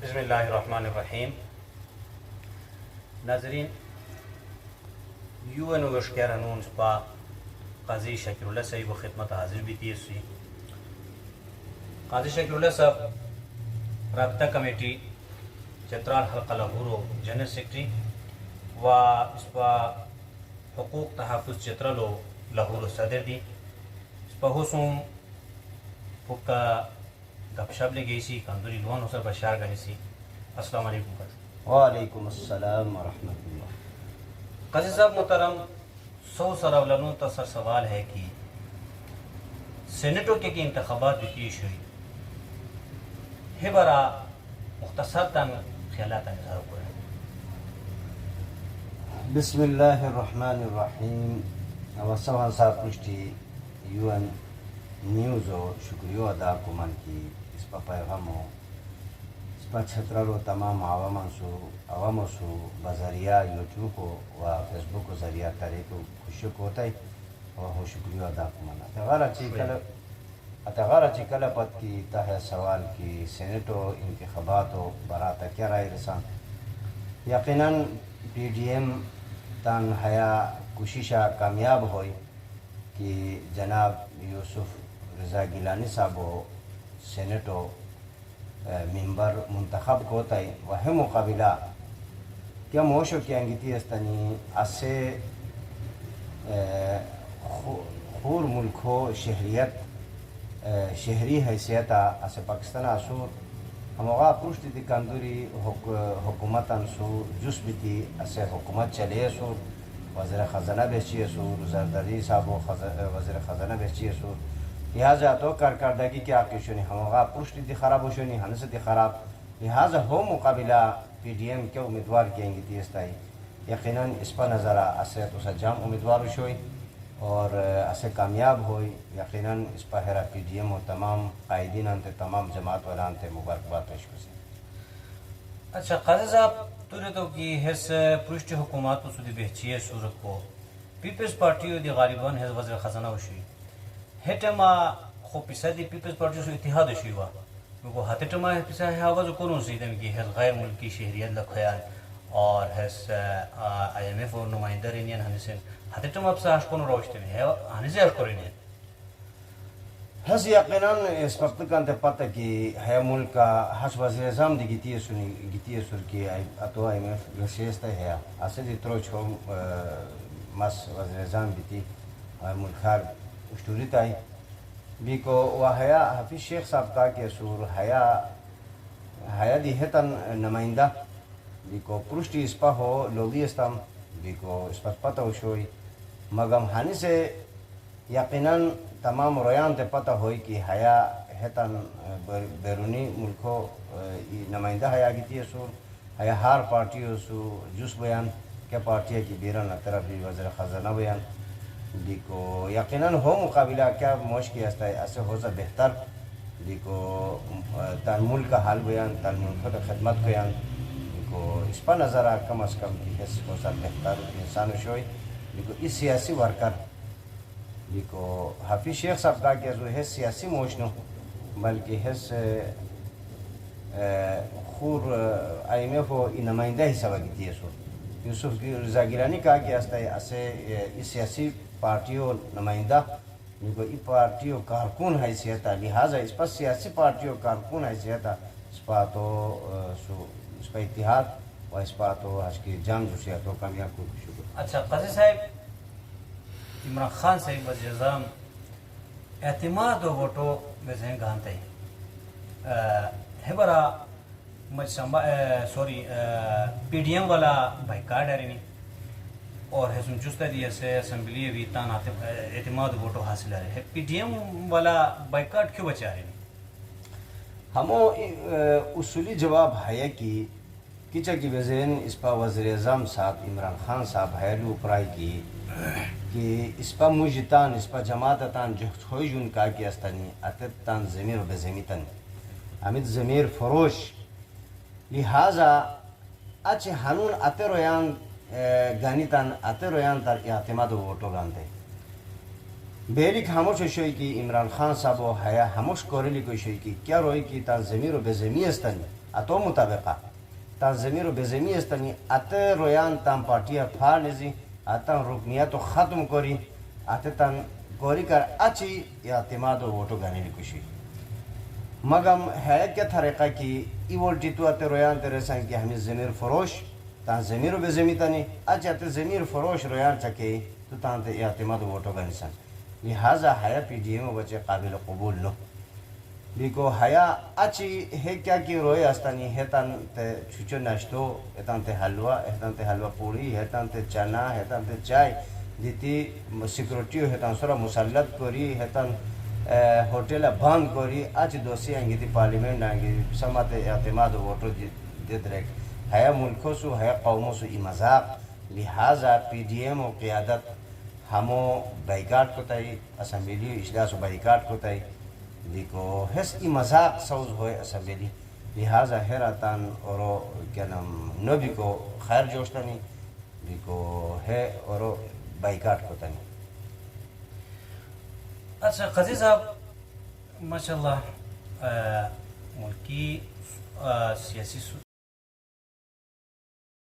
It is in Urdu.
بسم اللہ الرحمن الرحیم. ناظرین، UN وشکر انونس پا قاضی شکر اللہ صاحب و خدمت حاضر بھی تھی. اسی قاضی شکر اللہ صاحب رابطہ کمیٹی چترال حلقہ لاہور و جنرل سیکرٹری و اس پا حقوق تحفظ چترال و لاہور و صدر دی. اس پا حسوم پکا گپ شپ لے گئی سی کاندوری لوان حسر بشار گئی سی. السلام علیکم قاضی. وعلیکم السلام ورحمۃ اللہ. قاضی صاحب محترم، سراولانوں تا سر سوال ہے کہ سینیٹوں کے انتخابات بھی پیش ہوئی ہے، برا مختصر تن خیالات اظہار کریں. بسم اللہ الرحمن الرحیم. اما سوان صاحب پشتی UN نیوز و شکریہ ادا کو من کی اس پا پیغام ہو اس پا چھترالو تمام عواموں سو بذریعہ یوٹیوب و فیس بک و ذریعہ طریق خوشک ہوتا ہے اور شکریہ ادا کو من. اتغارہ چکل پت کی تاہ سوال کی سینیٹو انتخابات و براتا کیا رائے رسان. یقیناً PDM تان حیا کوششہ کامیاب ہوئی کہ جناب یوسف رضا گیلانی صاحب و سینیٹو ممبر منتخب کوتا ہے. وہ مقابلہ کیا موشو کی انگیتی استنی اسے خور ملکو شہریت شہری حیثیتا اسے پاکستان اسور ہموغا پرشتی دی کاندوری حکومتاً سو جس بیتی اسے حکومت چلے سور وزیر خزانہ بیچی سور زرداری صاحب وزیر خزانہ بیچی سور. لہٰذا تو کارکردگی کی آکیشونی ہموغا پرشتی دی خراب ہوشونی ہنس دی خراب. لہٰذا ہو مقابلہ PDM کے امیدوار کی انگیتی استائی. یقیناً اس پر نظرہ اسے تو سجام امیدوار ہوئی اور اسے کامیاب ہوئی. یقیناً اس پر ہیرا PDM و تمام قائدین انتے تمام جماعت والا انتے مبارکباد پیش کریں. اچھا قاضی صاحب، تو نے تو کہ حس پرشتی حکومات تو سودی بہچی ہے صورت کو پیپلز پارٹی دی غالباً حس وزیر خزانہ ہوشی ہیٹما خو پیسہ دی پیپلز پارٹی سے اتحاد ہوشی ہوا کیونکہ ہاتھٹما پیسہ ہے آواز کونوں سیدن کی حس غیر ملکی شہریت لکھیان اور حس IMF و نمائندہ رینین ہنسن ہاتھٹما پیسہ ہاش کونوں روشتے ہیں ہنسے ہاش کو رینین. حس یقیناً اس وقت کا انتے پتہ کہ ہے ملک کا حس وزیر اعظم دی گیتی سر کی اتو IMF گشیستا ہے اسے دی تروچ ہو مس وزیر اعظم بیتی ملک خار اشتوری تائی بیکو و حیا حفیظ شیخ صاحب کا کہ سور حیا دی ہتن نمائندہ بیکو پرشتی اس پا ہو لوگی استم بیکو اس پر پتہ ہوشوئی مگم ہانی سے یقیناً تمام رویان تے پتہ ہوئی کہ حیا ہتن بیرونی ملکو نمائندہ حیا گیتی سور حیا ہار پارٹیوں سو جس بیان کیا پارٹی ہے کہ بیرن طرف وزیر خزانہ بیان دیکھو یقیناً ہو مقابلہ کیا مشکل ہے ایسے ہو سا بہتر دیکھو تن ملک کا حال بیان تن ملک کا خدمت بیان دیکھو اس پر نظر کم از کم کی حس ہو سا بہتر انسان شوئی دیکھو اس سیاسی ورکر دیکھو حفیظ شیخ صاحب کا کہ جو حس سیاسی موشنو بلکہ حس خور IMF و نمائندہ حصہ گیتی ہے سو یوسف رضا گیلانی کہا کہ اسے اس سیاسی پارٹیوں نمائندہ ای پارٹیوں کارکن حیثیت ہے. لہٰذا اس پر سیاسی پارٹیوں کارکن حیثیت ہے اس پر تو اس پر اتحاد و اس پر تو آج کی جنگ جو سیاحت و کامیاب کو شکر. اچھا قاضی صاحب، عمران خان صاحب وزیر اعظم اعتماد و ووٹو میں ذہن گانتے ہیں برا سوری PDM والا بائیکاٹ ہے رہی اور حسن چستہ دی سے اسمبلی ویتان اعتماد ووٹو حاصل ہے. PDM والا بائیکاٹ کیوں بچا رہے ہیں؟ ہمو اصولی جواب ہے کہ کچا کی وزین اس پا وزیر اعظم صاحب عمران خان صاحب حیلو اپرائی کی کہ اس پا مجتان اس پا جماعتتان جو ہوئی جن کا کی استانی اتتان زمیر و بزمیتن امید زمیر فروش. لہٰذا اچھے ہنون اتے رویان گانی تن اتے رویان تر اعتماد و ووٹو گانتے بیلیک ہموش شوئی کی عمران خان صاحب و حیا ہموش کوریلی کو شوئی کی کیا روئی کی تا زمیر و بزمی استن اتو مطابقہ تان ضمیر و بے زمی استنی ات رویان تان پارٹیا پھا نزی اتان رکنیت و ختم کری ات تان کوری کر اچھی اعتماد و ووٹو گانے لکشی مگم ہے کیا طریقہ کی ای وولٹی تو ات رویان تے رسان کی ہمیں ضمیر فروش تان ضمیر و بے زمی تانی اچھا ات ضمیر فروش رویان چکے تو تان تے اعتماد و ووٹو گانے سان لہذا حیا پی ڈی ایم بچے قابل قبول نو بیکو حیا اچھی ہے کیا کی روئے استانی ہے تان تے چھوچو ناشتو ہے تان تے حلوہ پوری ہے تان تے چنا ہے تان تے چائے دیتی سیکورٹی ہے تان سورا مسلط کری ہے تان ہوٹل بند کری اچھی دوستی آئیں گی تی پارلیمنٹ آئیں گی سمت اعتماد و ووٹو دیت رہے حیا ملکو سو حیا قومو سو ای مذاق لہذا پی ڈی ایم و قیادت ہمو بائیکاٹ کو تائی اسمبلی اجلاس و بائیکاٹ کو تائی دیکھو حس ای مذاق سوز ہوئے اسمبلی لہذا حیراتان اورو کیا نام نبی کو خیر جوشتا نہیں دیکھو ہے اورو بائیکاٹ کو تانی اچھا قاضی صاحب ماشاءاللہ ملکی سیاسی